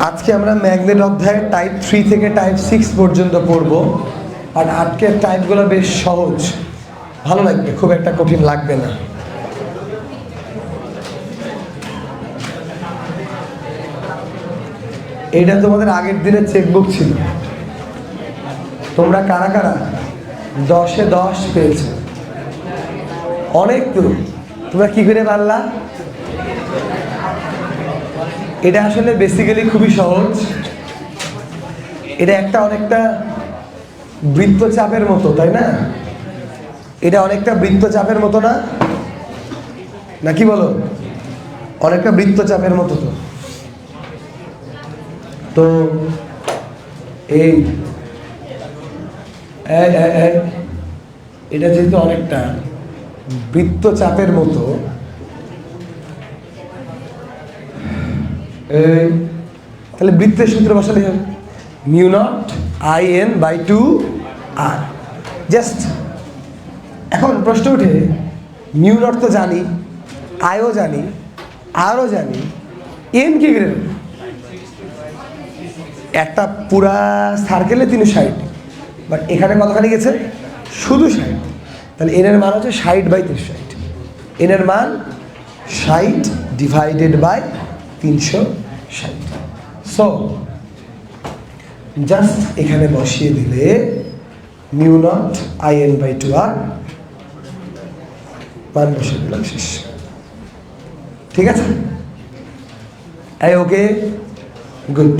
আজকে আমরা ম্যাগনেট অধ্যায়ে টাইপ 3 থেকে টাইপ 6 পর্যন্ত পড়ব। আর আজকের টাইপগুলো বেশ সহজ, ভালো লাগবে, খুব একটা কঠিন লাগবে না। এইটা তোমাদের আগের দিনের চেকবুক ছিল। তোমরা কারা কারা 10-এ 10 পেয়েছো? অনেক তো। তোমরা কি করে পারলা? এটা আসলে বেসিক্যালি খুবই সহজ। এটা অনেকটা বৃত্তচাপের মতো, তাই না? এটা অনেকটা বৃত্তচাপের মতো না, নাকি বলো? অনেকটা বৃত্তচাপের মতো। তো এই এটা যেহেতু অনেকটা বৃত্তচাপের মতো, তাহলে বৃত্তের সূত্র বসালে হবে μ0 IN/2R। জাস্ট এখন প্রশ্ন উঠে, μ0 তো জানি, আইও জানি, আরও জানি, এন কি করে? একটা পুরা সার্কেলে 360, বাট এখানে কতখানি গেছে? শুধু 60। তাহলে এনের মান হচ্ছে 60/360। এনের মান 60 ডিভাইডেড বাই 360। সো জাস্ট এখানে বসিয়ে দিলে μ0 IN/2R মান বসিয়ে দিলাম, শেষ। ঠিক আছে? ওকে, গুড।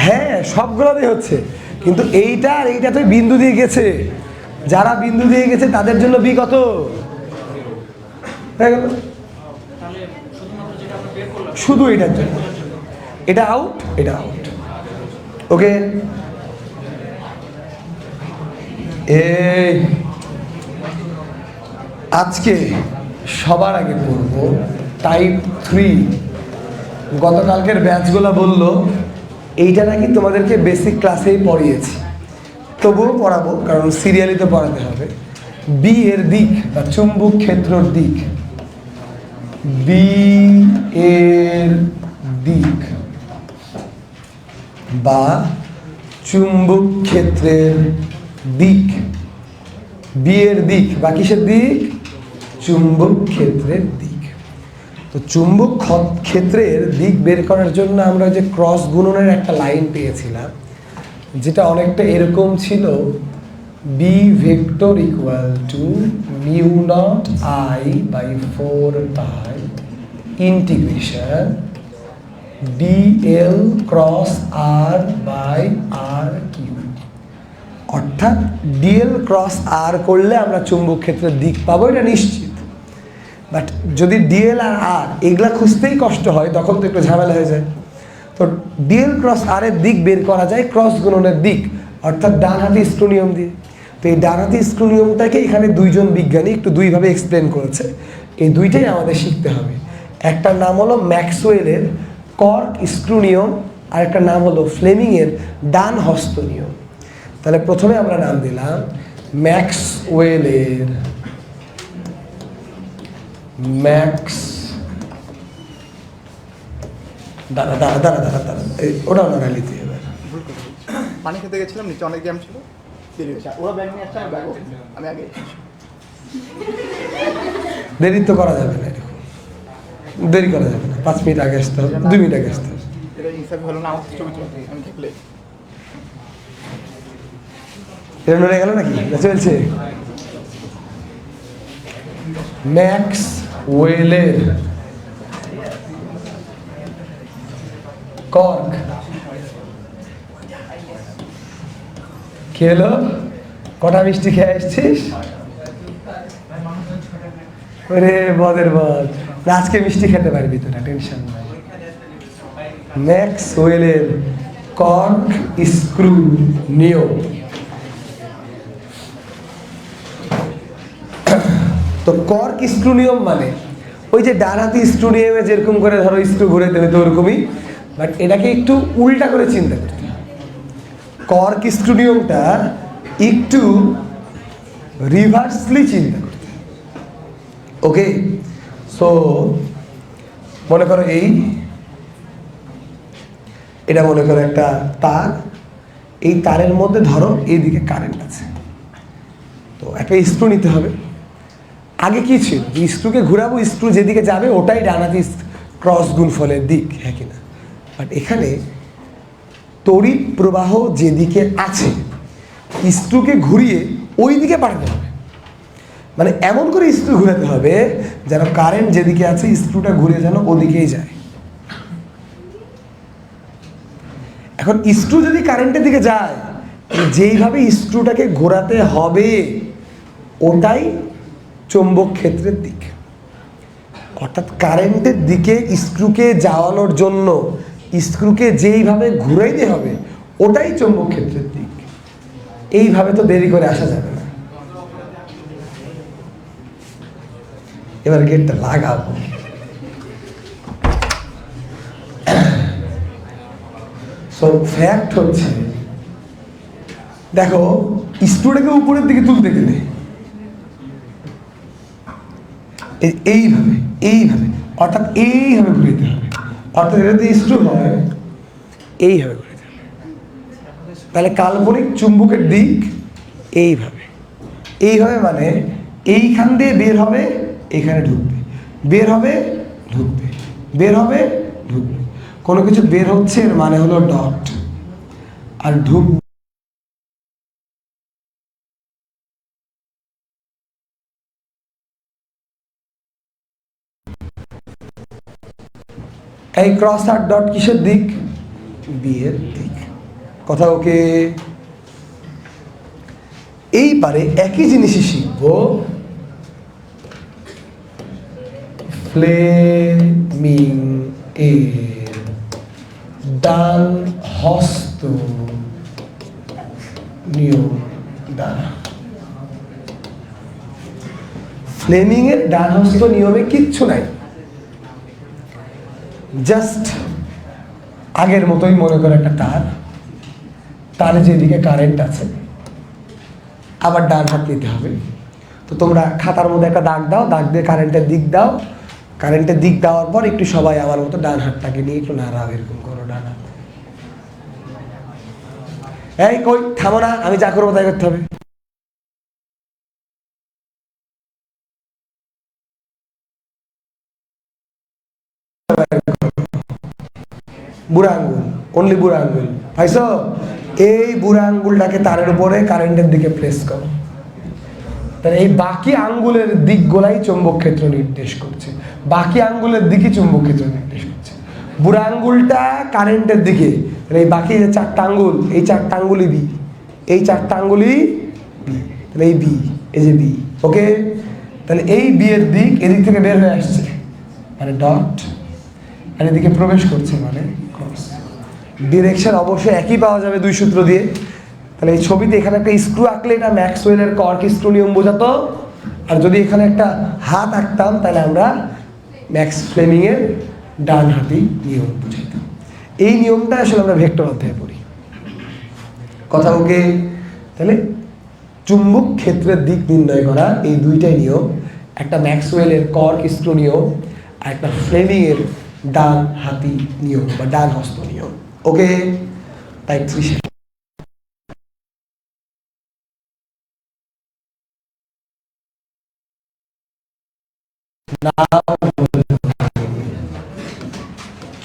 হ্যাঁ, সবগুলোতেই হচ্ছে, কিন্তু এইটা আর এইটা তো বিন্দু দিয়ে গেছে। যারা বিন্দু দিয়ে গেছে তাদের জন্য বি কত হয়ে গেল? শুধু এটার জন্য এটা আউট, এটা আউট। ওকে, এই আজকে সবার আগে পড়ব টাইপ 3। গতকালকের ব্যাচগুলো বললো এইটা নাকি তোমাদেরকে বেসিক ক্লাসেই পড়িয়েছি, তবুও পড়াবো কারণ সিরিয়ালি তো পড়াতে হবে। বি এর দিক বা চুম্বক ক্ষেত্রের দিক, বি এর দিক বা চুম্বক ক্ষেত্রের দিক, বি এর দিক বা কিসের দিক? চুম্বক ক্ষেত্রের দিক। তো চুম্বক ক্ষেত্রের দিক বের করার জন্য আমরা যে ক্রস গুণনের একটা লাইন পেয়েছিলাম, যেটা অনেকটা এরকম ছিল, B vector equal to μ0 I/4 integration dl cross r/r cube. অর্থাৎ dl ক্রস r করলে আমরা চুম্বক ক্ষেত্রের দিক পাবো, এটা নিশ্চিত। বাট যদি ডিএল আর আর এগুলা খুঁজতেই কষ্ট হয়, তখন তো একটু ঝামেলা হয়ে যায়। তো ডিএল ক্রস আর এর দিক বের করা যায় ক্রস গুণনের দিক, অর্থাৎ ডানহাতি স্ক্রু নিয়ম দিয়ে। তো এই ডানহাতি স্ক্রু নিয়মটাকে এখানে দুইজন বিজ্ঞানী একটু দুইভাবে এক্সপ্লেন করেছে। এই দুইটাই আমাদের শিখতে হবে। একটার নাম হলো ম্যাক্সওয়েলের কর্ক স্ক্রু নিয়ম, আর একটা নাম হলো ফ্লেমিংয়ের ডান হস্ত নিয়ম। তাহলে প্রথমে আমরা নাম দিলাম ম্যাক্সওয়েলের ওটা ওনারা নিতে হবে। পানি খেতে গেছিলাম, নিচে অনেক জ্যাম ছিল, ওরা ব্যাগ নিয়ে আসছে, আমি আগে। দেরি তো করা যাবে না, এরকম দেরি করা যাবে না। 5 মিনিট আগে আসতে হবে, 2 মিনিট আগে আসতে হবে। এটা ইনসাফ হলো না, আমার ছবি তুলতে আমি থাকলে এরকম হয়ে গেল নাকি? চলছে ম্যাক্সওয়েলের কর্ক কি হলো? কটা মিষ্টি খেয়ে আসছিস? ওরে বদের বদ, আজকে মিষ্টি খেতে পারবি তো, না টেনশন নাই। ম্যাক্সওয়েলের কর্ক স্ক্রু নিয়ম। তো কর্ক স্ক্রু নিয়ম মানে ওই যে ডানহাতি স্ক্রু নিয়মে যেরকম করে ধরো স্ক্রু ঘুরে দেবে, তো ওরকমই, বাট এটাকে একটু উল্টা করে চিন্তা করতে হবে। কর্ক স্ক্রু নিয়মটা একটু রিভার্সলি চিন্তা করতে হবে। ওকে, সো মনে করো এটা মনে করো একটা তার, এই তারের মধ্যে ধরো এইদিকে কারেন্ট আছে, তো একটা স্ক্রু নিতে হবে। আগে কি ছিল, স্ক্রুকে ঘুরাবো, স্ক্রু যেদিকে যাবে ওটাই ডানাতে ক্রস গুণফলের দিক, হ্যাঁ কিনা? বাট এখানে তড়িৎ প্রবাহ যেদিকে আছে স্ক্রুকে ঘুরিয়ে ওই দিকে পাঠাতে হবে, মানে এমন করে স্ক্রু ঘুরাতে হবে যেন কারেন্ট যেদিকে আছে স্ক্রুটা ঘুরে যেন ওদিকেই যায়। এখন স্ক্রু যদি কারেন্টের দিকে যায়, যেইভাবে স্ক্রুটাকে ঘোরাতে হবে ওটাই চৌম্বক ক্ষেত্রের দিক। অর্থাৎ কারেন্টের দিকে স্ক্রুকে যাওয়ানোর জন্য স্ক্রুকে যেইভাবে ঘুরাইতে হবে ওটাই চৌম্বক ক্ষেত্রের দিক। এইভাবে তো দেরি করে আসা যাবে না। এবার গেটটা লাগাবো। সো ফ্যাক্ট হচ্ছে, দেখো স্ক্রুটাকে উপরের দিকে তুলতে গেলে এইভাবে এইভাবে অর্থাৎ এইভাবে ঘুরাইতে হবে। অর্থাৎ এটা যদি স্ক্রু হয় এইভাবে ঘুরাইতে হবে, তাহলে কাল্পনিক চুম্বকের দিক এইভাবে এইভাবে, মানে এইখান দিয়ে বের হবে, এখানে ঢুকবে, বের হবে ঢুকবে, বের হবে ঢুকবে। কোনো কিছু বের হচ্ছে এর মানে হলো ডট, আর ঢুকবে এই ক্রস আর ডট কিসের দিক? বি এর দিক। কথা ওকে? এইবারে একই জিনিসই শিখব ফ্লেমিং এর ডান হস্ত নিয়ম দ্বারা। ফ্লেমিং এর ডান হস্ত নিয়মে কিচ্ছু নাই, জাস্ট আগের মতোই মনে করে একটা তার, তারে যেদিকে কারেন্ট আছে আবার ডান হাত নিতে হবে। তো তোমরা খাতার মধ্যে একটা দাগ দাও, দাগ দিয়ে কারেন্টের দিক দাও, কারেন্টের দিক দেওয়ার পর একটু সবাই আমার মতো ডান হাতটাকে নিয়ে একটু নাড়াও, এরকম করো ডান হাত। এই কই থামো না, আমি যা করবো তাই করতে হবে। বুড়া আঙ্গুল, অনলি বুড়া আঙ্গুল পাইছো? এই বুড়া আঙ্গুলটাকে তারের উপরে কারেন্টের দিকে প্লেস করো। তাহলে এই বাকি আঙ্গুলের দিকগুলাই চৌম্বক ক্ষেত্র নির্দেশ করছে, বাকি আঙ্গুলের দিকই চৌম্বক ক্ষেত্র নির্দেশ করছে। বুড়া আঙ্গুলটা কারেন্টের দিকে, তাহলে এই বাকি যে চারটা আঙ্গুল, এই চারটা আঙ্গুলই বি, এই চারটা আঙ্গুলই বি, তাহলে এই বি, এই যে বি। ওকে, তাহলে এই বি এর দিক এদিক থেকে বের হয়ে আসছে মানে ডট, আর এদিকে প্রবেশ করছে মানে ক্রস। ডিরেকশন অবশ্যই একই পাওয়া যাবে দুই সূত্র দিয়ে। তাহলে এই ছবিতে এখানে একটা স্ক্রু আঁকলে এটা ম্যাক্সওয়েলের কর্ক স্ক্রু নিয়ম বোঝাতো, আর যদি এখানে একটা হাত আঁকতাম তাহলে আমরা ম্যাক্স ফ্লেমিং এর ডান হাতি নিয়ম বুঝাইতাম। এই নিয়মটা আসলে আমরা ভেক্টর অধ্যায়ে পড়ি। কথা ওকে? তাহলে চুম্বক ক্ষেত্রের দিক নির্ণয় করা এই দুইটাই নিয়ম, একটা ম্যাক্সওয়েলের কর্ক স্ক্রু নিয়ম আর একটা ফ্লেমিং এর ডান হাতি নিয়ম বা ডান হস্ত নিয়ম। ওকে, তাই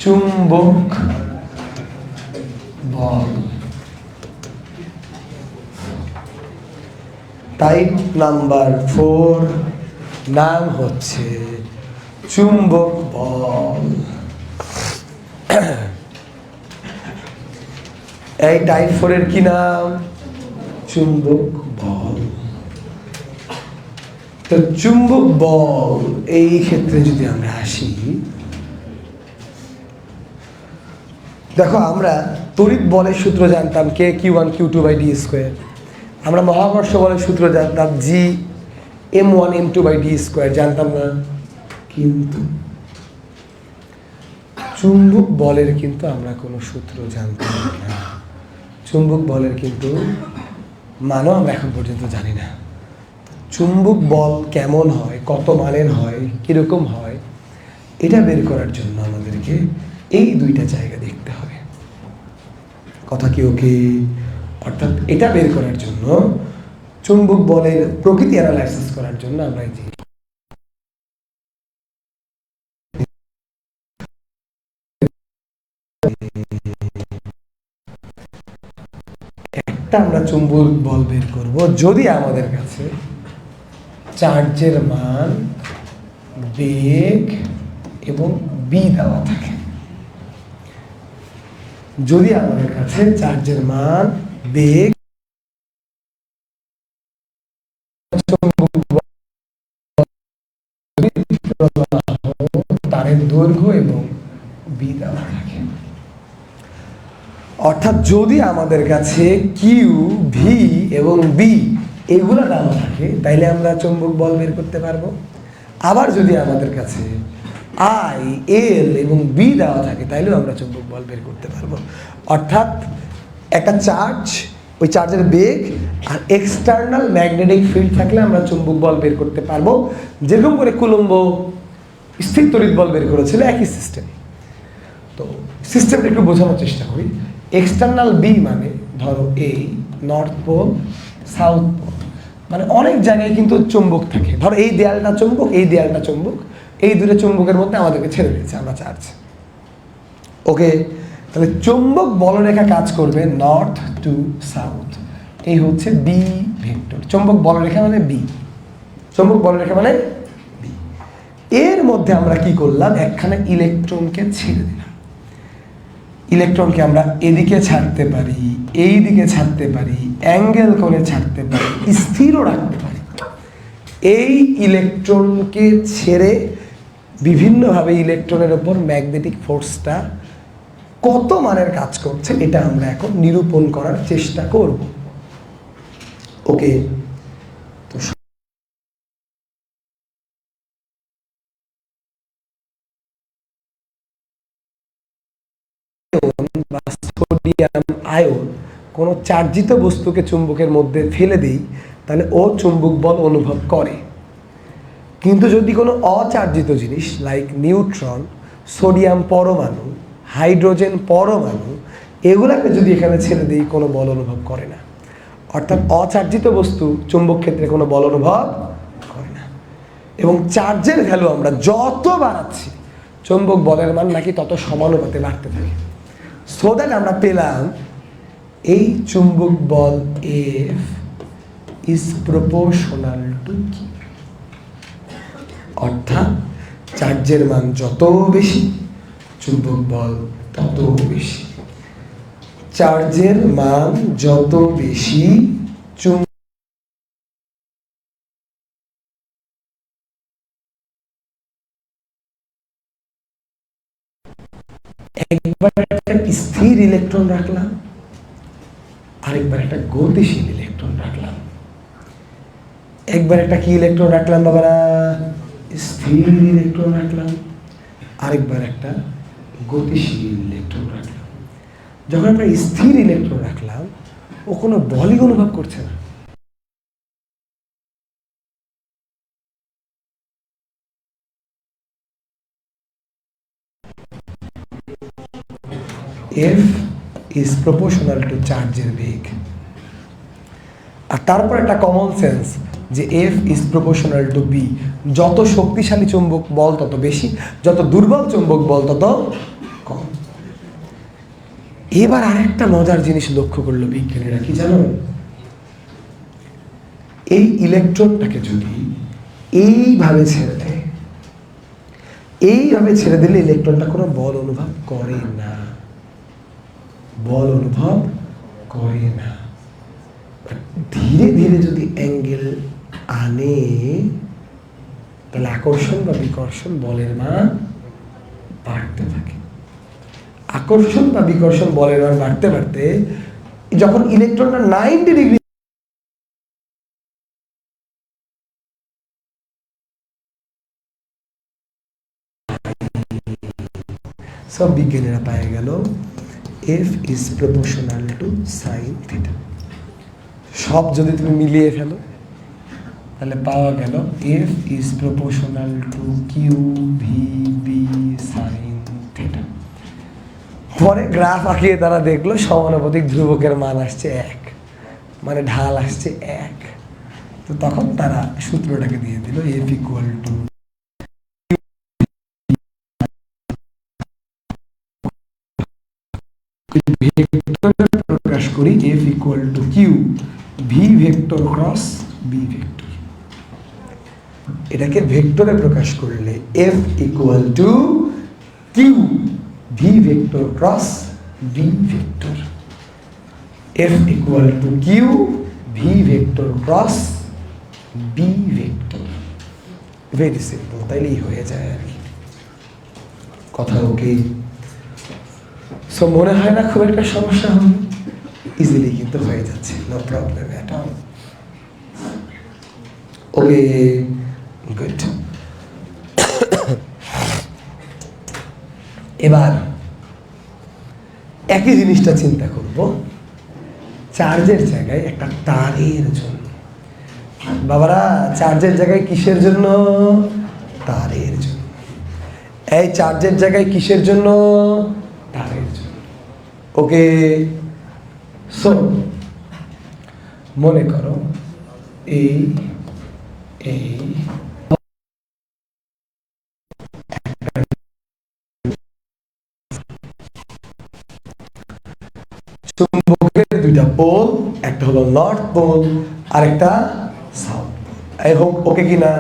চুম্বক বল টাইপ নাম্বার 4 নাম হচ্ছে চুম্বক বল। এই টাইপ 4 এর কি নাম? চুম্বক বল। তো চুম্বক বল এই ক্ষেত্রে যদি আমরা আসি, দেখো আমরা তড়িৎ বলের সূত্র জানতাম কে Q1 Q2 by D square, আমরা মহাকর্ষ বলের সূত্র জানতাম জি M1 M2 by D square, জানতাম না? কিন্তু চুম্বক বলের কিন্তু আমরা কোনো সূত্র জানতাম না। চুম্বক বলের কিন্তু মানও আমরা এখন পর্যন্ত জানি না। চুম্বক বল কেমন হয়, কত মানের হয়, কীরকম হয় এটা বের করার জন্য আমাদেরকে এই দুইটা জায়গা দেখতে হবে। কথা কি ওকে? অর্থাৎ এটা বের করার জন্য, চুম্বক বলের প্রকৃতি অ্যানালাইসিস করার জন্য আমরা এই যে একটা আমরা চুম্বক বল বের করব যদি আমাদের কাছে চার্জের মান, বেগ এবং বি দেওয়া থাকে। যদি আমাদের কাছে চার্জের মান, বেগ, তারের দৈর্ঘ্য এবং বি দেওয়া থাকে। অর্থাৎ যদি আমাদের কাছে কিউ, ভি এবং বি এগুলো দেওয়া থাকে তাইলে আমরা চুম্বক বল বের করতে পারবো। আবার যদি আমাদের কাছে আই, এল এবং বি দেওয়া থাকে তাইলেও আমরা চুম্বক বল বের করতে পারবো। অর্থাৎ একটা চার্জ, ওই চার্জের বেগ আর এক্সটার্নাল ম্যাগনেটিক ফিল্ড থাকলে আমরা চুম্বক বল বের করতে পারবো। যেরকম করে কুলম্ব স্থির তড়িৎ বল বের করেছিল, একই সিস্টেম। তো সিস্টেমটা একটু বোঝানোর চেষ্টা করি। এক্সটার্নাল বি মানে ধরো এই নর্থ পোল, সাউথ পোল, মানে অনেক জায়গায় কিন্তু চুম্বক থাকে। ধরো এই দেয়ালটা চুম্বক, এই দেয়ালটা চুম্বক, এই দুটো চুম্বকের মধ্যে আমাদেরকে ছেড়ে দিয়েছে, আমরা চার্জ। ওকে, তাহলে চুম্বক বলরেখা কাজ করবে নর্থ টু সাউথ। এই হচ্ছে বি ভেক্টর। চুম্বক বলরেখা মানে বি, চুম্বক বলরেখা মানে বি। এর মধ্যে আমরা কি করলাম? একখানে ইলেকট্রনকে ছেড়ে দিলাম। ইলেকট্রনকে আমরা এদিকে ছাড়তে পারি, এই দিকে ছাড়তে পারি, অ্যাঙ্গেল করে ছাড়তে পারি, স্থিরও রাখতে পারি। এই ইলেকট্রনকে ছেড়ে বিভিন্নভাবে ইলেকট্রনের ওপর ম্যাগনেটিক ফোর্সটা কত মানের কাজ করছে এটা আমরা এখন নিরূপণ করার চেষ্টা করব। ওকে, তো সোডিয়াম আয়ন কোনো চার্জিত বস্তুকে চুম্বকের মধ্যে ফেলে দেই তাহলে ও চুম্বক বল অনুভব করে। কিন্তু যদি কোনো অচার্জিত জিনিস লাইক নিউট্রন, সোডিয়াম পরমাণু, হাইড্রোজেন পরমাণু, এগুলাকে যদি এখানে ছেড়ে দিই কোনো বল অনুভব করে না। অর্থাৎ অচার্জিত বস্তু চুম্বক ক্ষেত্রে কোনো বল অনুভব করে না। এবং চার্জের ভ্যালু আমরা যত বাড়াচ্ছি চুম্বক বলের মান নাকি তত সমানুপাতে বাড়তে থাকে। সো দ্যাট আমরা পেলাম এই চুম্বক বল এফ ইজ প্রপোর্শনাল টু কি, অর্থাৎ চার্জের মান যত বেশি চুম্বক বল তত বেশি। চার্জের মান যত বেশি একবার একটা স্থির ইলেকট্রন রাখলাম, আরেকবার একটা গতিশীল ইলেকট্রন রাখলাম। একবার একটা কি ইলেকট্রন রাখলাম বাবারা? স্থির ইলেকট্রন রাখলাম। আরেকবার একটা গতিশীল ইলেকট্রন রাখলাম। যখন আমরা স্থির ইলেকট্রন রাখলাম ও কোনো বলই অনুভব করছে না। F is proportional to চার্জের বেগ। আর তারপর একটা কমন সেন্স যে F is proportional to B। যত শক্তিশালী চুম্বক বল তত বেশি, যত দুর্বল চুম্বক বল তত কম। এবার আরেকটা মজার জিনিস লক্ষ্য করলো বিজ্ঞানীরা, কি জানো? এই ইলেকট্রনটাকে যদি এইভাবে ছেড়ে দেয়, এইভাবে ছেড়ে দিলে ইলেকট্রনটা কোনো বল অনুভব করে না, বল অনুভব করে না। ধীরে ধীরে যদি অ্যাঙ্গেল আনে তাহলে আকর্ষণ বা বিকর্ষণ বলের মান বাড়তে থাকে। আকর্ষণ বা বিকর্ষণ বলের মান বাড়তে বাড়তে যখন ইলেকট্রনটা 90 ডিগ্রি সব বিজ্ঞানীরা পায়ে গেল F is proportional to sin theta। সব যদি তুমি মিলিয়ে ফেলো তাহলে পাওয়া গেল F is proportional to Q V B পরে গ্রাফ আঁকিয়ে তারা দেখলো সমানুপাতিক ধ্রুবকের মান আসছে 1, মানে ঢাল আসছে 1। তো তখন তারা সূত্রটাকে দিয়ে দিল এফ ইকুয়াল টু প্রকাশ করি F equal to Q V vector cross B vector. এটাকে ভেক্টরে প্রকাশ করলে F equal to Q V vector cross B vector. F equal to Q V vector cross B vector. Very simple, তাইলেই হয়ে যায় আর কি কথা। ওকে, সো মনে হয় না খুব একটা সমস্যা হবে, ইজিলি কিন্তু হয়ে যাচ্ছে, no problem at all. Okay, good. এবার একই জিনিসটা চিন্তা করব চার্জের জায়গায় একটা তারের জন্য। বাবারা, চার্জের জায়গায় কিসের জন্য? তারের জন্য। এই চার্জের জায়গায় কিসের জন্য? তারের জন্য। ওকে, সো মনে করো এই চুম্বকের দুইটা পোল, একটা হলো নর্থ পোল আর একটা south pole. I hope okay কিনা?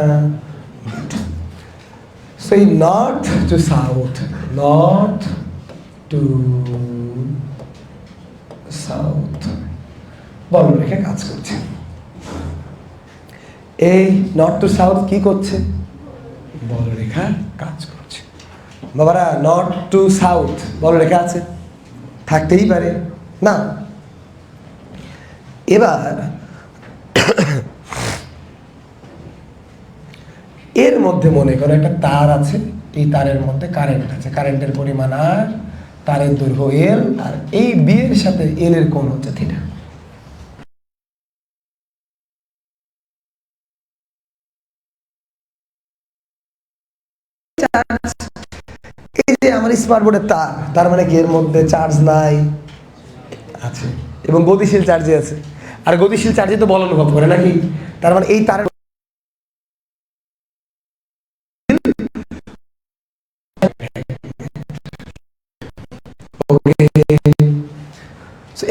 সো এই north to south, north to south বলরেখা কাজ করছে। এই নর্থ টু সাউথ কি করছে? বলরেখা কাজ করছে। বাবারা, নর্থ টু সাউথ বলরেখা আছে, থাকতেই পারে না। এবার এর মধ্যে মনে করো একটা তার আছে, এই তারের মধ্যে কারেন্ট আছে, কারেন্টের পরিমাণ আর, তারের দৈর্ঘ্য এল, আর এই বি এর সাথে এল এর কোণ হচ্ছে থিটা। এই যে আমার স্মার্ট বোর্ডের তার, তার মানে কি এর মধ্যে চার্জ নাই? আছে, এবং গতিশীল চার্জে আছে। আর গতিশীল চার্জে তো বল অনুভব করে নাকি? তার মানে এই তারের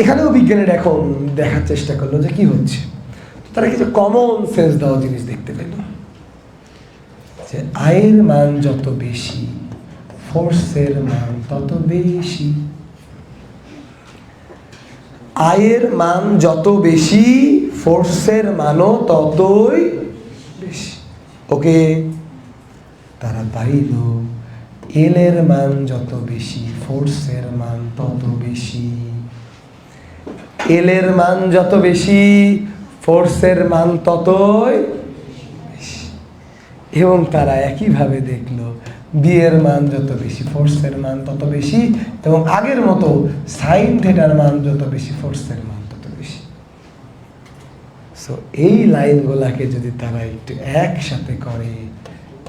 এখানেও বিজ্ঞানীরা এখন দেখার চেষ্টা করলো যে কি হচ্ছে। তারা কিছু কমন সেন্স দেওয়া জিনিস দেখতে পেল, যে আয়ের মান যত বেশি ফোর্সের মান তত বেশি। আয়ের মান যত বেশি ফোর্সের মানও ততই বেশি। ওকে, তারা পাইল এল এর মান যত বেশি ফোর্সের মান তত বেশি। এল এর মান যত বেশি ফোর্সের মান ততই বেশি। এবং তারা একইভাবে দেখলো বি এর মান যত বেশি ফোর্সের মান তত বেশি, এবং আগের মতো সাইন থিটার মান যত বেশি ফোর্সের মান তত বেশি। সো এই লাইনগুলাকে যদি তারা একটু একসাথে করে,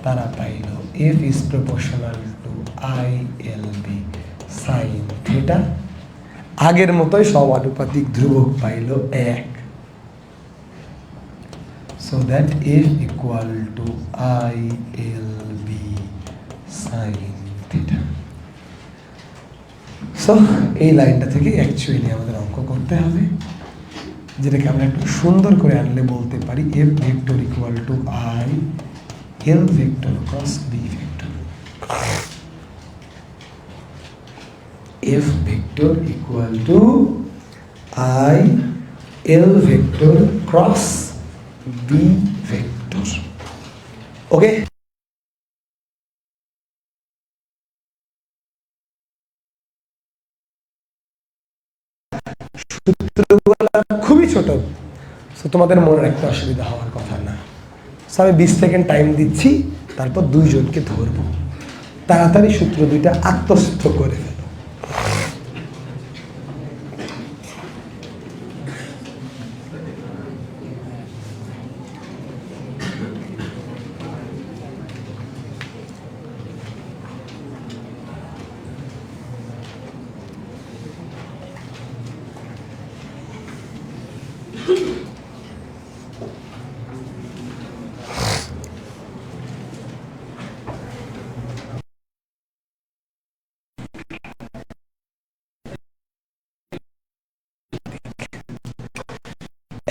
তারা পাইল F is proportional to I L B sine theta. আগের মতোই সমানুপাতিক ধ্রুবক পাইল 1। So that F equal to I L B sine theta. So এই লাইনটা থেকে অ্যাকচুয়ালি আমাদের অঙ্ক করতে হবে, যেটাকে আমরা একটু সুন্দর করে আনলে বলতে পারি F vector equal to I L vector cross B vector. F vector equal to I L vector cross B vector. Okay, সূত্রগুলো খুবই ছোট, সো তোমাদের মনে রাখতে অসুবিধা হওয়ার কথা না। সো আমি 20 সেকেন্ড টাইম দিচ্ছি, তারপর দুইজনকে ধরবো, তাড়াতাড়ি সূত্র দুইটা আত্মস্থ করে ফেলো।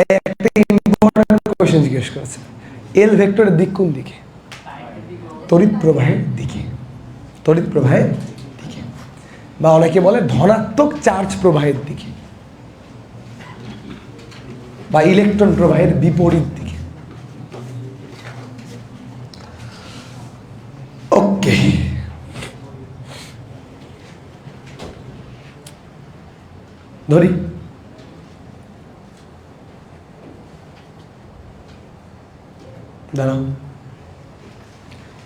একটা ইম্পর্টেন্ট কোয়েশ্চেন জিজ্ঞেস করেছে, এল ভেক্টরের দিক কোন দিকে? তড়িৎ প্রবাহের দিকে, তড়িৎ প্রবাহের দিকে, বা অনেকে বলে ধনাত্মক চার্জ প্রবাহের দিকে, বা ইলেকট্রন প্রবাহের বিপরীত দিকে। ওকে, ধরি দাঁড়াও,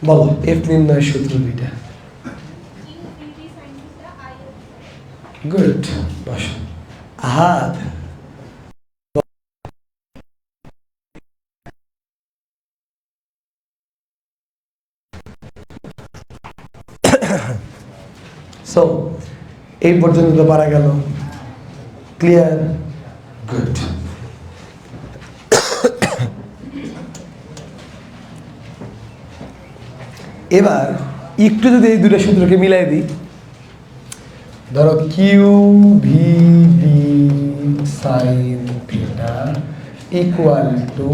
বলো এফ নির্ণয়ের সূত্র দুইটা। গুড, বসো। আহাদ, সো এই পর্যন্ত পারা গেল, ক্লিয়ার? গুড। এবার একটু যদি এই দুটো সূত্রকে মিলাই দিই, ধরো Q V B sine theta equal to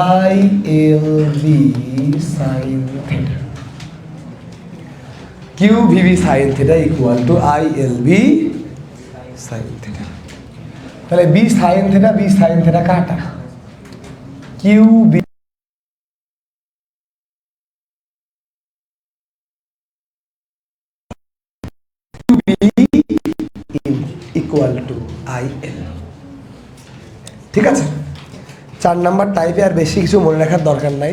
I L B sine theta, Q V B sine theta equal to I L B sine theta. তাহলে বি সাইন থিটা কাটা, Q B equal to I L. ঠিক আছে, 4 number টাইপে আর বেশি কিছু মনে রাখার দরকার নাই,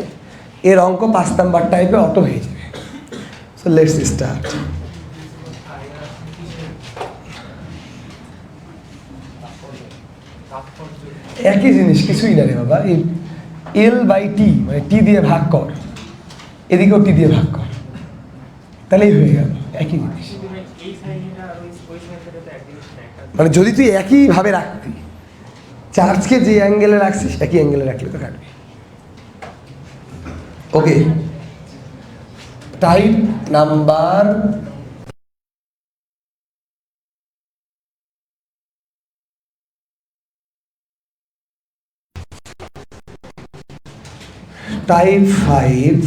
এর অঙ্ক 5 নাম্বার টাইপে অটো হয়ে যাবে। So let's start. একই জিনিস, কিছুই না রে বাবা। এই এল বাই টি মানে টি দিয়ে ভাগ কর, এদিকেও টি দিয়ে ভাগ কর, তাহলেই হয়ে গেল, একই জিনিস। মানে যদি তুই একইভাবে রাখতি, চার্জকে যে অ্যাঙ্গেলে রাখছিস একই অ্যাঙ্গেলে রাখলে তো কাটবি। ওকে, টাইপ নাম্বার টাইপ 5,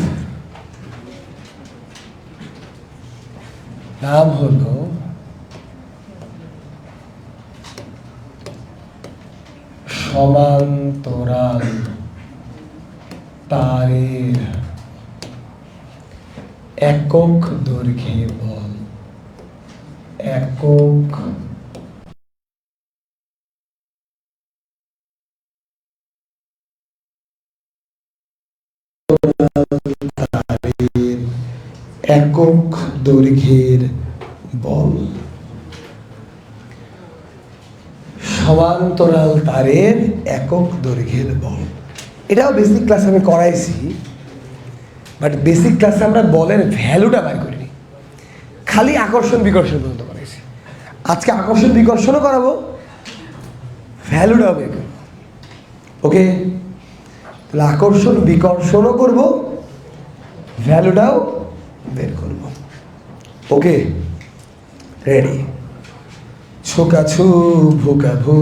নাম হলো সমান্তরাল তারের একক দৈর্ঘ্যে বল। একক তারের একক দৈর্ঘ্যের বল, সমান্তরাল তারের একক দৈর্ঘ্যের বল। এটাও বেসিক ক্লাসে আমি করাইছি, বাট বেসিক ক্লাসে আমরা বলের ভ্যালুটা বার করিনি, খালি আকর্ষণ বিকর্ষণ পর্যন্ত করাইছি। আজকে আকর্ষণ বিকর্ষণও করাবো, ভ্যালুটাও বের করবো। ওকে, তাহলে আকর্ষণ বিকর্ষণও করবো, ভ্যালুটাও বের করব। ওকে, রেডি? ছোকাছু ভুকাভু,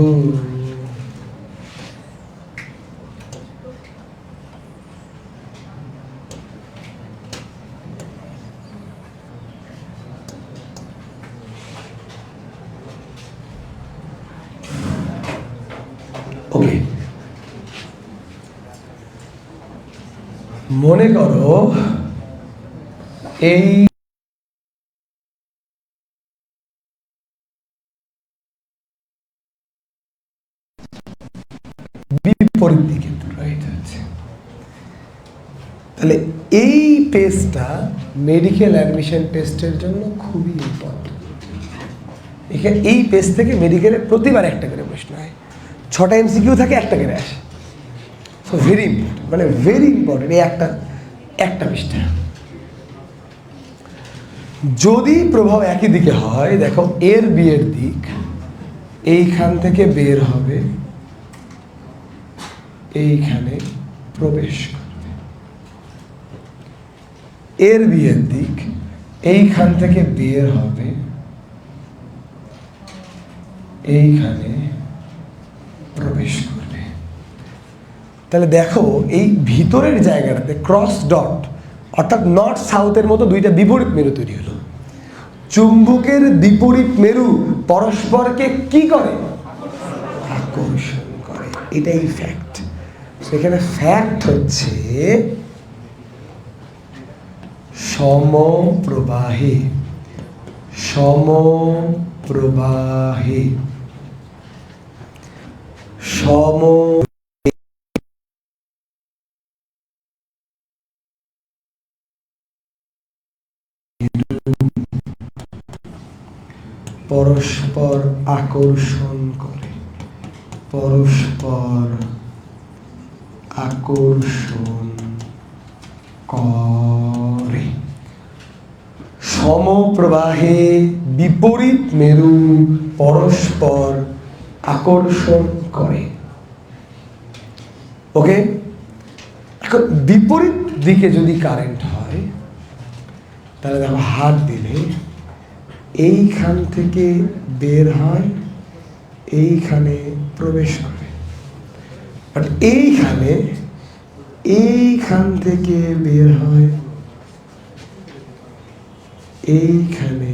ওকে, মনে করো এই বিপরীত দিকে এটা আছে, তাহলে এই টেস্টটা মেডিকেল অ্যাডমিশন টেস্টের জন্য খুবই ইম্পর্টেন্ট। এখানে এই পেজ থেকে মেডিকেলের প্রতিবার একটা করে প্রশ্ন হয়, 6টা এমসিকিউ থাকে, একটা করে আসে। সো ভেরি ইম্পর্টেন্ট, মানে ভেরি ইম্পর্টেন্ট। এই একটা পৃষ্ঠা যদি প্রভাব একই দিকে হয়, দেখো এর বিয়ের দিক এইখান থেকে বের হবে, এইখানে প্রবেশ করবে। এর বিয়ের দিক এইখান থেকে বের হবে, এইখানে প্রবেশ করবে। তাহলে দেখো এই ভিতরের জায়গাটাতে ক্রস ডট অর্থাৎ নর্থ সাউথের মতো দুইটা বিপরীত মেরু তৈরি হলো। চুম্বকের বিপরীত মেরু পরস্পরকে কি করে? আকর্ষণ করে। এটাই ফ্যাক্ট। সেখানে ফ্যাক্ট হচ্ছে সমপ্রবাহে সমপ্রবাহে সম পরস্পর আকর্ষণ করে, পরস্পর আকর্ষণ করে। সমপ্রবাহে বিপরীত মেরু পরস্পর আকর্ষণ করে। ওকে, এখন বিপরীত দিকে যদি কারেন্ট হয় তাহলে দেখো হাত দিলে এইখান থেকে বের হয়, এইখানে প্রবেশ করে। বাট এইখান থেকে বের হয়, এইখানে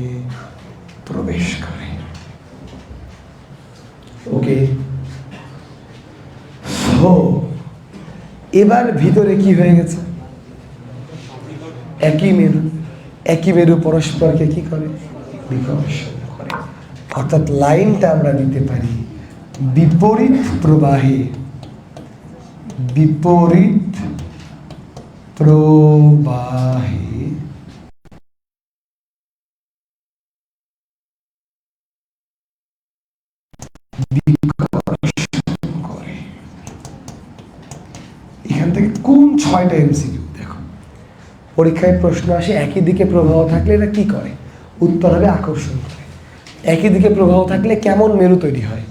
প্রবেশ করে। ওকে, সো এবার ভিতরে কি হয়ে গেছে? একই মেরু পরস্পরকে কি করে? বিকর্ষণ করে। অর্থাৎ লাইনটা আমরা দিতে পারি বিপরীত প্রবাহে বিকর্ষণ করে। এখান থেকে কোন 6টা এমসিকিউ দেখো পরীক্ষায় প্রশ্ন আসে, একই দিকে প্রবাহ থাকলে এটা কি করে? উত্তর হবে আকর্ষণ করে। একই দিকে প্রবাহ থাকলে কেমন মেরু তৈরি হয়?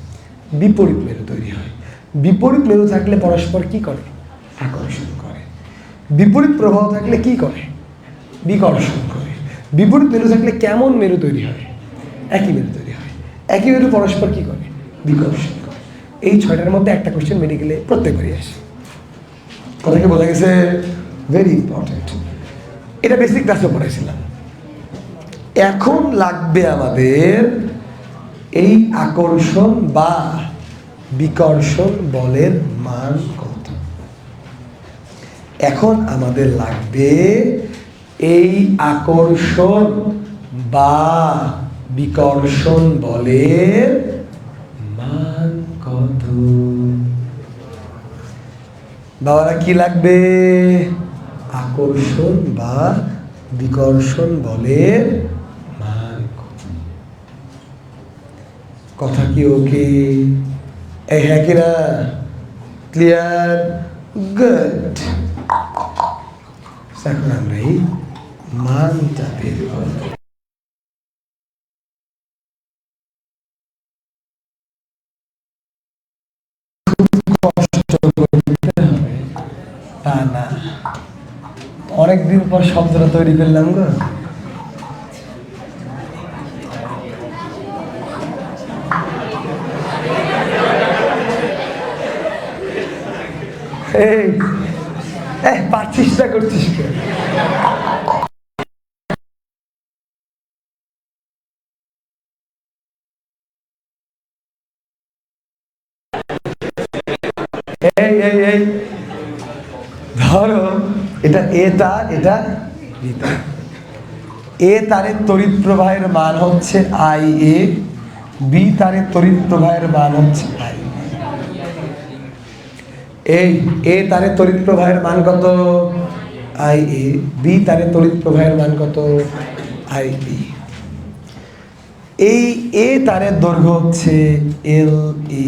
বিপরীত মেরু তৈরি হয়। বিপরীত মেরু থাকলে পরস্পর কি করে? আকর্ষণ করে। বিপরীত প্রবাহ থাকলে কি করে? বিকর্ষণ করে। বিপরীত মেরু থাকলে কেমন মেরু তৈরি হয়? একই মেরু তৈরি হয়। একই মেরু পরস্পর কি করে? বিকর্ষণ করে। এই 6টার মধ্যে একটা কোশ্চেন মেডিকেলে প্রত্যেকবারই আসে। কথা কি বোঝা গেছে? Very important. এটা বেসিক ক্লাসে পড়াইছিলাম। এখন লাগবে আমাদের এই আকর্ষণ বা বিকর্ষণ বলের মান কত। এখন আমাদের লাগবে এই আকর্ষণ বা বিকর্ষণ বলের মান কত। বাবারা কি লাগবে? আকর্ষণ বা বিকর্ষণ বলের মান কত। কথা কি ওকে? এই হ্যাঁ কিনা? ক্লিয়ার? গুড। এখন আমরা এই মানটা বের করব। তা না, অনেকদিন পর শব্দটা তৈরি করলাম গো। এই পারছিস না, করছিস কে? এই ধরো এটা এ তার, এটা বি তার। এ তারের তড়িৎ প্রবাহের মান হচ্ছে আই এ, বি তারের তড়িৎ প্রবাহের মান হচ্ছে আই। এই এ তারের তড়িৎ প্রবাহের মান কত? I A. বি তারের তড়িৎ প্রবাহের মান কত? I B. এই এ তারের দৈর্ঘ্য হচ্ছে এল এ,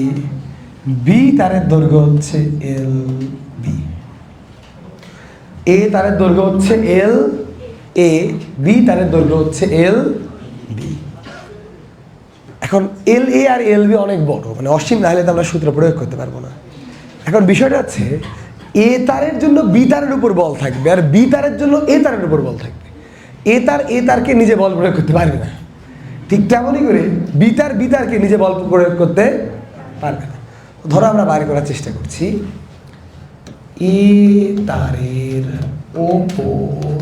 বি তারের দৈর্ঘ্য হচ্ছে এল বি। এ তারের দৈর্ঘ্য হচ্ছে এল এ, বি তারের দৈর্ঘ্য হচ্ছে এল বি। এখন এল এ আর এল বি অনেক বড়, মানে অসীম না হলে তো আমরা সূত্র প্রয়োগ করতে পারবো না। এখন বিষয়টা হচ্ছে এ তারের জন্য বি তারের উপর বল থাকবে, আর বি তারের জন্য এ তারের উপর বল থাকবে। এ তারকে নিজে বল প্রয়োগ করতে পারবে না, ঠিক তেমনই করে বি তারকে নিজে বল প্রয়োগ করতে পারবে না। ধরো আমরা বাইরে করার চেষ্টা করছি, এ তারের ওপর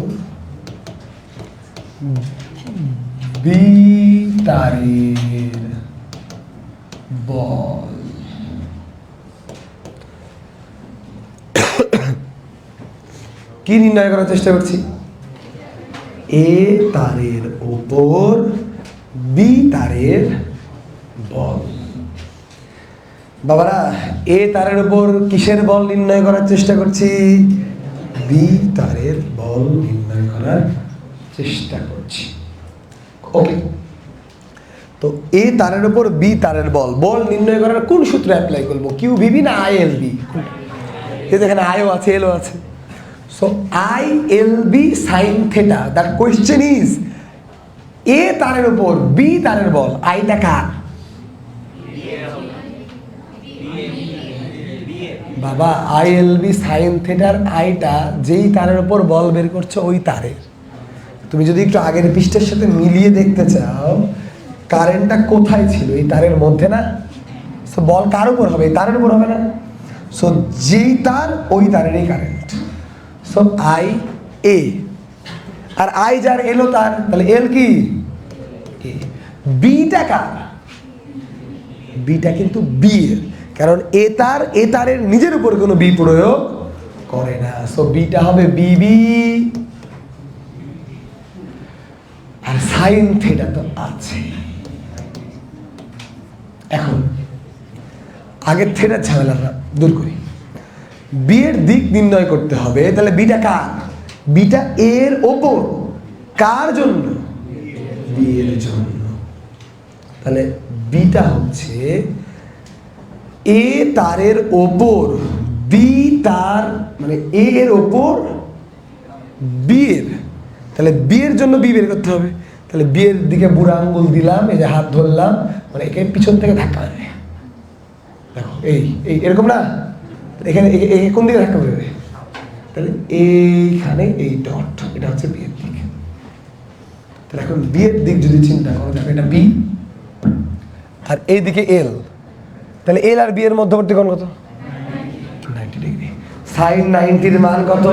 বি তারের বল কি নির্ণয় করার চেষ্টা করছি? এ তারের ওপর বি তারের বল। বাবারা, এ তারের উপর কিসের বল নির্ণয় করার চেষ্টা করছি? বি তারের বল নির্ণয় করার চেষ্টা করছি। ওকে, তো এ তারের উপর বি তারের বল বল নির্ণয় করার কোন সূত্র অ্যাপ্লাই করবো? কিউ ভিবি না আই এল বি? এখানে আইও আছে, এলও আছে। So I L B sine theta. That question is, A তারের উপর বি তারের বল, আইটা কার? বাবা, আই এল বি সাইন থেটার আইটা যেই তারের উপর বল বের করছো ওই তারের। তুমি যদি একটু আগের পৃষ্ঠের সাথে মিলিয়ে দেখতে চাও, কারেন্টটা কোথায় ছিল? এই তারের মধ্যে না? সো বল কার উপর হবে? এই তারের উপর হবে না? সো যেই তার ওই তারেরই কারেন্ট। সো আই এ, আর আই যার এলো তার, তাহলে এল কি? এ। বিটা কার? বিটা কিন্তু বি এর, কারণ এ তারের নিজের উপর কোনো বি প্রয়োগ করে না। সো বিটা হবে বিবি, আর সাইন থিটা তো আছে। এখন আগের থিটার ঝামেলাটা দূর করি। বি এর দিক নির্ণয় করতে হবে, তাহলে বিটা কার? বিটা এর ওপর, কার জন্য? বি এর জন্য। তাহলে বিটা হচ্ছে এ তারের ওপর বি তার, মানে এ এর ওপর বি এর। তাহলে বি এর জন্য বি বের করতে হবে। তাহলে বি এর দিকে বুড়া আঙ্গুল দিলাম, এই যে হাত ধরলাম, মানে একে পিছন থেকে ধাক্কা দেবে। দেখো এই এই এরকম না? এখানে কোন দিকে ধাক্কা দেবে? তাহলে এইখানে এই ডট, এটা হচ্ছে বি এর দিক। তাহলে এখন বি এর দিক যদি চিন্তা করো, দেখো এটা বি, আর এই দিকে এল। তাহলে এল আর বি এর মধ্যবর্তী কোণ কত? 90 ডিগ্রি। সাইন 90-র মান কত?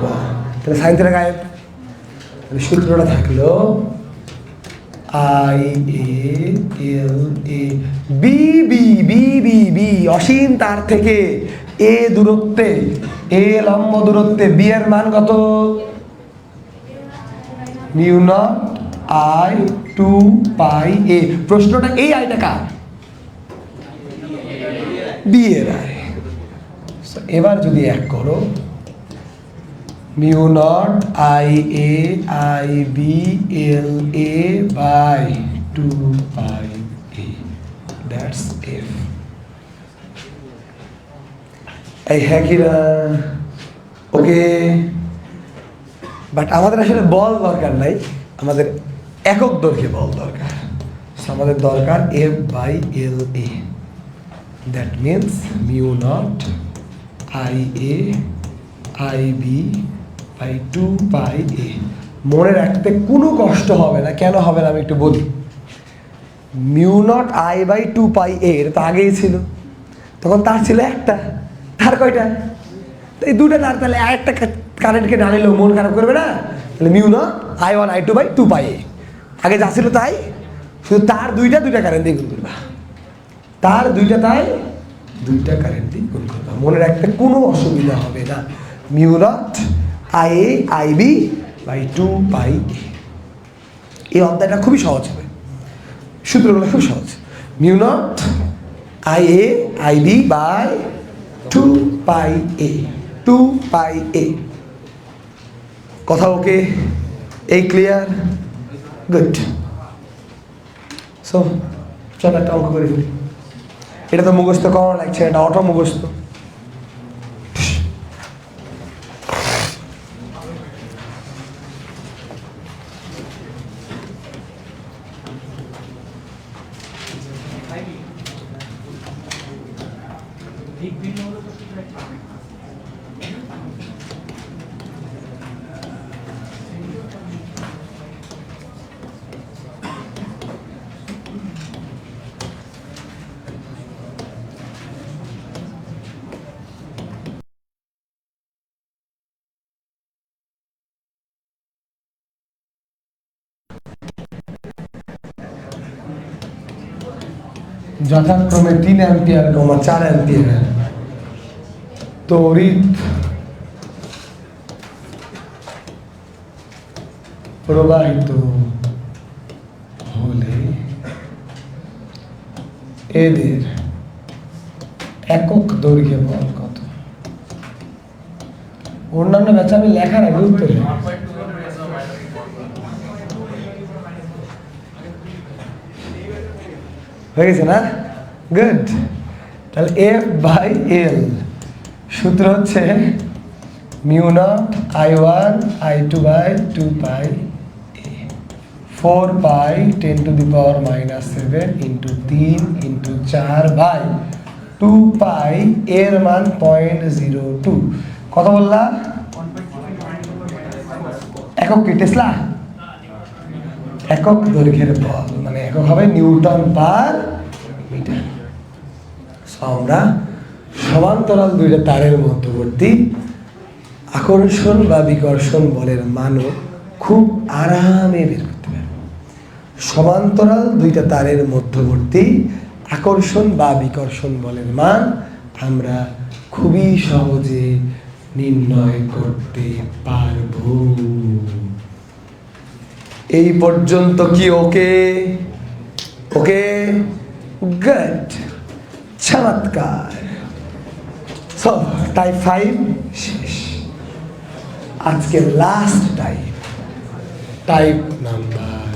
1। তাহলে সাইন থিটা গায়েব। তাহলে সূত্রটা থাকলো I A L A B B B B B, অসীম তার থেকে এ দূরত্বে, এ লম্ব দূরত্বে বি এর মান কত? মিউ নট আই 2 পাই এ। প্রশ্নটা এই আইটা কার? বি এর আই। এবার যদি এক করো, mu naught I A I B L A by 2 pi A, that's F. এই হ্যাঁ কি না? ওকে, বাট আমাদের আসলে বল দরকার নাই, আমাদের একক দৈর্ঘ্যে বল দরকার। আমাদের দরকার F by L A. That means mu naught I A I B by 2 pi A. মনে রাখতে কোনো কষ্ট হবে না। কেন হবে না আমি একটু বলি। Mu naught I by 2 pi এ, এটা তো আগেই ছিল। তখন তার ছিল একটা, তার কয়টা? এই দুটা তার। তাহলে একটা কারেন্টকে ডানিলেও মন খারাপ করবে না। তাহলে mu naught I 1 I 2 by 2 pi A, আগে যা ছিল তাই, শুধু তার দুইটা কারেন্ট দিয়ে গুণ করবা। তার দুইটা, তাই দুইটা কারেন্ট দিয়ে গুণ করবা। মনে রাখতে কোনো অসুবিধা হবে না। Mu naught I A I B by 2 pi A. এই অধ্যায়টা খুবই সহজ হবে, সূত্রগুলো খুব সহজ। Mu naught I A I B by 2 pi A, 2 pi A. কথা ওকে? এই ক্লিয়ার? গুড। সো চল একটা অঙ্ক করে ফেলি। এটা তো মুখস্থ করা লাগছে, এটা অটো মুখস্থ। যথাক্রমে 3 অ্যাম্পিয়ার, 4 অ্যাম্পিয়ার তড়িৎ প্রবাহিত হলে এদের একক দৈর্ঘ্য বল কত? অন্যান্য ব্যাচে আমি লেখার আগে উত্তর দিই। হয়ে গেছে না? গুড। তাহলে F/L সূত্র হচ্ছে μ0 I1 I2 by 2 pi 4 pi 10 to the power minus 7 into 3 into 4 by 2 pi এর মান 0.02। কত বললা? একক কি টেসলা? একক দৈর্ঘ্যের বল, মানে একক হবে নিউটন পার মিটার। আমরা সমান্তরাল দুইটা তারের মধ্যবর্তী আকর্ষণ বা বিকর্ষণ বলের মানও খুব আরামে বের করতে পারব। সমান্তরাল দুইটা তারের মধ্যবর্তী আকর্ষণ বা বিকর্ষণ বলের মান আমরা খুবই সহজে নির্ণয় করতে পারব। এই পর্যন্ত কি ওকে? ওকে, গুড, চমৎকার। সো টাইপ 5 শেষ। আজকে লাস্ট টাইপ নাম্বার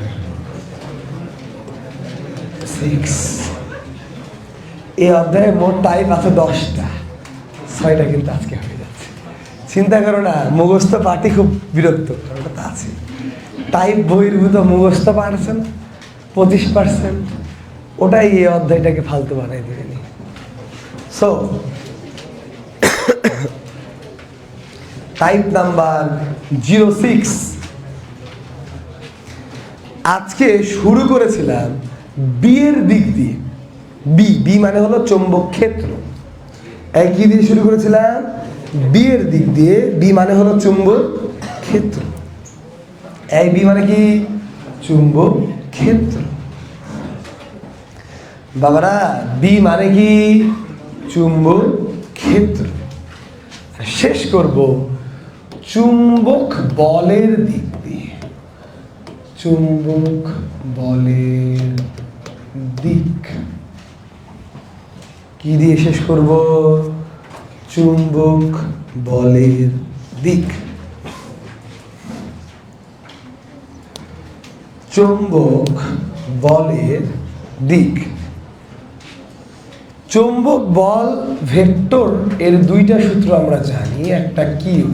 6। এই অধ্যায়ে মোট টাইপ আছে 10টা, 6টা কিন্তু আজকে হয়ে যাচ্ছে। চিন্তা করো না, মুখস্থ পাঠই খুব বিরক্ত, কারণ ওটা তো আছে। টাইপ বহির্ভূত মুখস্থ পাঠ আছে না 25%, ওটাই এই অধ্যায়টাকে ফালতু বানাই দেবেনি। সো টাইপ নাম্বার 06 আজকে শুরু করেছিলাম বি এর দিক দিয়ে। বি মানে হলো চৌম্বক ক্ষেত্র। কি দিয়ে শুরু করেছিলাম? বি এর দিক দিয়ে। বি মানে হলো চুম্বক ক্ষেত্র। এই বি মানে কি? চুম্বক ক্ষেত্র। বাবারা, বি মানে কি? চুম্বক ক্ষেত্র। শেষ করব চুম্বক বলের দিক দিয়ে। চুম্বক বলের দিক কি দিয়ে শেষ করব? চুম্বক বলের দিক। চুম্বক বলের দিক। চৌম্বক বল ভেক্টর এর দুইটা সূত্র আমরা জানি, একটা কিউ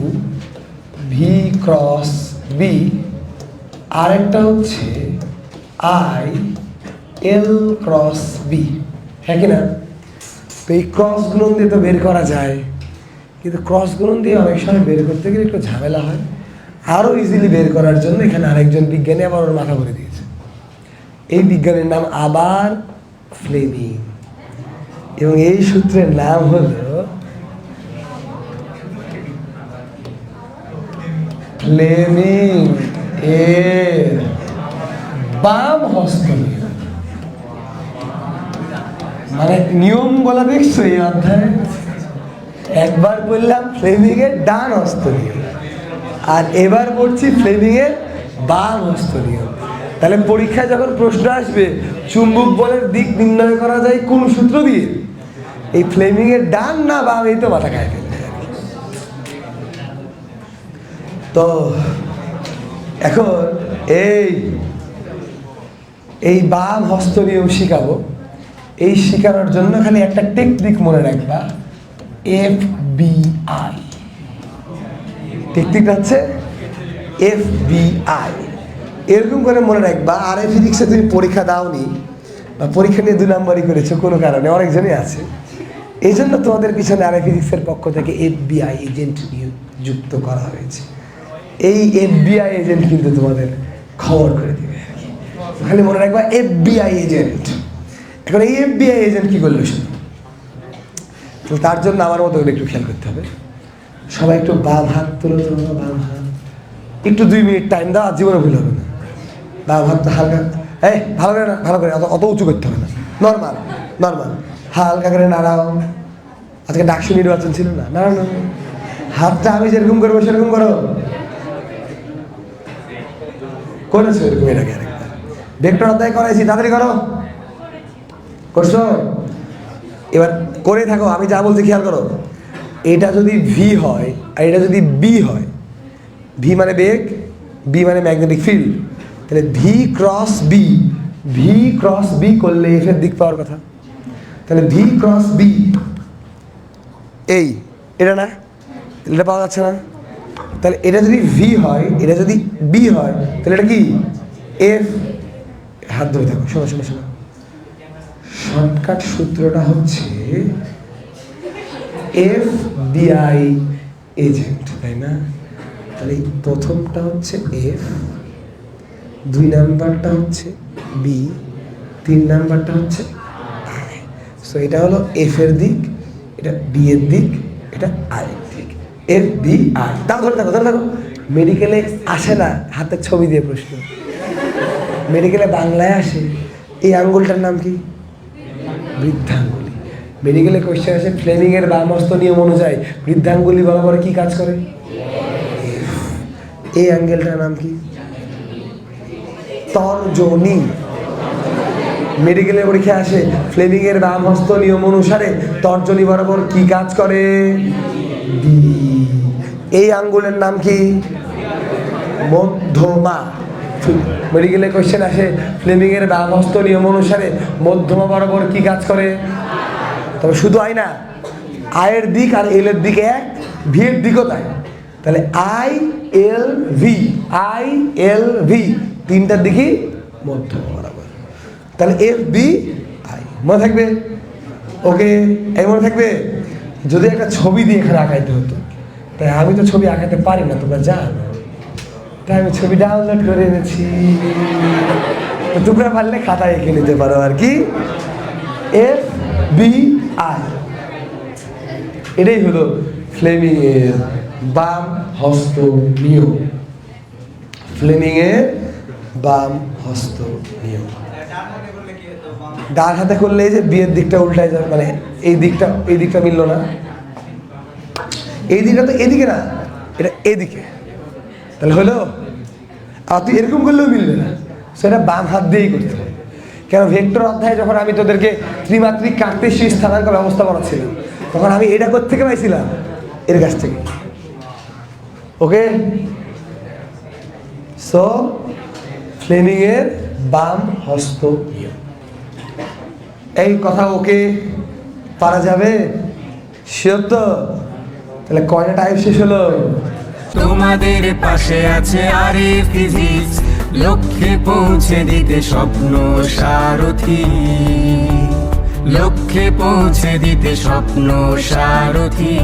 ভি ক্রস বি, আর একটা হচ্ছে আই এল ক্রস বি। হ্যাঁ কিনা? তো এই ক্রস গুণন দিয়ে তো বের করা যায়, কিন্তু ক্রস গুণন দিয়ে অনেক সময় বের করতে গেলে একটু ঝামেলা হয়। আরও ইজিলি বের করার জন্য এখানে আরেকজন বিজ্ঞানী আবার ওর মাথা ভরে দিয়েছে। এই বিজ্ঞানীর নাম আবার ফ্লেমিং, এবং এই সূত্রের নাম হলো ফ্লেমিং এর বাম হস্ত নিয়ম। মানে নিয়ম বলা দেখছো এই অধ্যায়ে? একবার বললাম ফ্লেমিং এর ডান হস্ত নিয়ম, আর এবার পড়ছি ফ্লেমিং এর বাম হস্ত নিয়ম। তাহলে পরীক্ষায় যখন প্রশ্ন আসবে চুম্বক বলের দিক নির্ণয় করা যায় কোন সূত্র দিয়ে, এই ফ্লেমিং এর ডান না বাম, এই তো মাথা খায় ফেলবে। তো এখন এই বাম হস্ত নিয়ম শিখাবো। এই শেখানোর জন্য খালি একটা টেকনিক মনে রাখবা, FBI। টেকনিকটা হচ্ছে FBI। এরকম করে মনে রাখবা। আর এই ফিজিক্সে তুমি পরীক্ষা দাওনি বা পরীক্ষা নিয়ে 2 নম্বরই করেছো কোনো কারণে, অনেকজনই আছে, এই জন্য তোমাদের পিছনে আর ফিজিক্সের পক্ষ থেকে FBI এজেন্ট যুক্ত করা হয়েছে। এই FBI এজেন্ট কিন্তু তোমাদের খবর করে দেবে আর কি। খালি মনে রাখবা FBI এজেন্ট। এখন এই FBI এজেন্ট কি করলো শুধু, তো তার জন্য আমার মতো একটু খেয়াল করতে হবে। সবাই একটু বাম হাত তুলো, বাম হাত একটু 2 মিনিট টাইম দাও, জীবনে ভুল হবে না। বাম হাতটা হালকা, ভালো করে না, ভালো করে, অত উঁচু করতে হবে না, নর্মাল। নর্মাল হালকা করে নাড়াও। আজকে ডাকসু নির্বাচন ছিল না, না না, হাতটা আমি যেরকম করবো সেরকম করো। করেছো এরকম এর আগে আরেকবার ভেক্টর অধ্যায় করাইছি, তাড়াতাড়ি করো। করছো? এবার করে থাকো, আমি যা বলছি খেয়াল করো। এটা যদি ভি হয় আর এটা যদি বি হয়, ভি মানে বেগ, বি মানে ম্যাগনেটিক ফিল্ড, তাহলে V cross B, V cross B করলে এফ এর দিক পাওয়ার কথা। তাহলে ভি ক্রস বি এটা না, এটা পাওয়া যাচ্ছে না। তাহলে এটা যদি ভি হয়, এটা যদি বি হয়, তাহলে এটা কি এফ। হাত ধরে থাকো, শোনো শোনো শোনো। শর্টকাট সূত্রটা হচ্ছে এফ বিআই এজেন্ট, তাই না? তাহলে প্রথমটা হচ্ছে এফ, 2 নাম্বারটা হচ্ছে বি, 3 নাম্বারটা হচ্ছে আই। সো এটা হলো এফ এর দিক, এটা বি এর দিক, এটা আই এর দিক। F B I. তাও ধরে থাকো, ধরে থাকো। মেডিকেলে আসে না হাতের ছবি দিয়ে প্রশ্ন, মেডিকেলে বাংলায় আসে। এই আঙ্গুলটার নাম কি? বৃদ্ধাঙ্গুলি। মেডিকেলে কোয়েশ্চেন আসে ফ্লেমিং এর বামহস্ত নিয়ম অনুযায়ী বৃদ্ধাঙ্গুলি বরাবর কি কাজ করে? এই অ্যাঙ্গেলটার নাম কি? তর্জনী। মেডিকেলের পরীক্ষায় আসে ফ্লেমিং এর বামহস্ত নিয়ম অনুসারে তর্জনী বরাবর কি কাজ করে? বি। এই আঙ্গুলের নাম কি? মধ্যমা। মেডিকেলে কোয়েশ্চেন আসে ফ্লেমিং এর বামহস্ত নিয়ম অনুসারে মধ্যমা বরাবর কি কাজ করে? তবে শুধু আই না, আয়ের দিক আর এল এর দিক এক, ভি এর দিকও তাই। তাহলে I L V, I L V, তিনটার দিকই মধ্যমা বরাবর। তাহলে এফ বি আই মনে থাকবে? ওকে, এই মনে থাকবে। যদি একটা ছবি দিয়ে এখানে আঁকাইতে হতো, তাই আমি তো ছবি আঁকাতে পারি না, তোমরা জানো, তাই আমি ছবি ডাউনলোড করে এনেছি। তো তোমরা পারলে খাতায় এঁকে নিতে পারো আর কি। এফ বি আই, এটাই হলো ফ্লেমিং এর বাম হস্ত নিয়ম। ফ্লেমিং এর বাম হস্ত নিয়ম। ডান হাতে করলে যে বিয়ের দিকটা উল্টায় যাবে, মানে এই দিকটা মিললো না, এই দিকটা তো এদিকে না, এটা এদিকে। তাহলে হলো, আর তুই এরকম করলেও মিলবে না, সেটা বাম হাত দিয়েই করতে হবে। কেন ভেক্টর অধ্যায়ে যখন আমি তোদেরকে ত্রিমাত্রিক কার্টেসীয় স্থানাঙ্ক ব্যবস্থা করাচ্ছিলাম, তখন আমি এটা কোত্থেকে পাইছিলাম? এর কাছ থেকে। ওকে, সো ফ্লেমিং এর বাম হস্ত নিয়ম। এই কথা ওকে পারা যাবে? শিওর তো? তাহলে কয়টা টাইপ শেষ হলো? তোমাদের পাশে আছে আরে ফিজিক্স, লক্ষ্যে পৌঁছে দিতে স্বপ্ন সারথি, লক্ষ্যে পৌঁছে দিতে স্বপ্ন সারথি।